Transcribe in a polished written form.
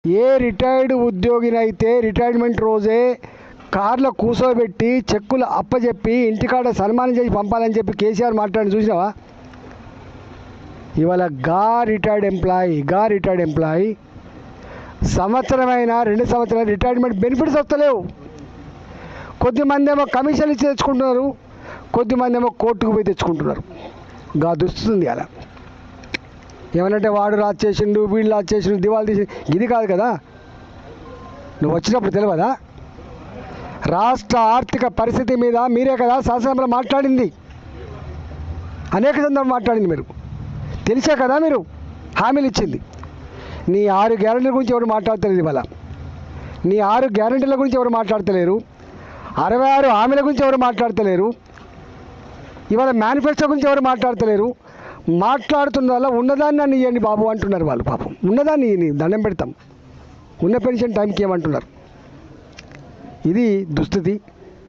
ఏ retired ఉద్యోగినైతే retirement రోజే కార్లో కూర్చోబెట్టి చెక్కులు అప్పచెప్పి ఇంటికాడ సన్మానం చేసి పంపాలని చెప్పి కేసీఆర్ మాట్లాడి చూసినావా? ఇవాళ రిటైర్డ్ ఎంప్లాయీ సంవత్సరమైన 2 సంవత్సరాలు రిటైర్మెంట్ బెనిఫిట్స్ వస్తలేవు. కొద్దిమంది ఏమో కమిషన్ ఇచ్చి తెచ్చుకుంటున్నారు, కొద్దిమంది ఏమో కోర్టుకు పోయి తెచ్చుకుంటున్నారు. దుస్తుంది అలా ఏమనంటే వాడు రాజు చేసిండు, వీళ్ళు రాజు చేసిండు, దివాళి తీసి ఇది కాదు కదా. నువ్వు వచ్చినప్పుడు తెలియదా? రాష్ట్ర ఆర్థిక పరిస్థితి మీద మీరే కదా శాసనసభలో మాట్లాడింది, అనేక సందర్భాలు మాట్లాడింది. మీరు తెలిసే కదా మీరు హామీలు ఇచ్చింది. నీ 6 గ్యారెంటీల గురించి ఎవరు మాట్లాడతలేదు. ఇవాళ నీ 6 గ్యారెంటీల గురించి ఎవరు మాట్లాడతలేరు, 66 హామీల గురించి ఎవరు మాట్లాడతలేరు, ఇవాళ మేనిఫెస్టో గురించి ఎవరు మాట్లాడతలేరు. మాట్లాడుతున్న వల్ల ఉన్నదాన్ని నన్ను ఇవ్వండి బాబు అంటున్నారు వాళ్ళు. పాపం ఉన్నదాన్ని దండం పెడతాం, ఉన్న పెన్షన్ టైంకి ఏమంటున్నారు. ఇది దుస్థితి.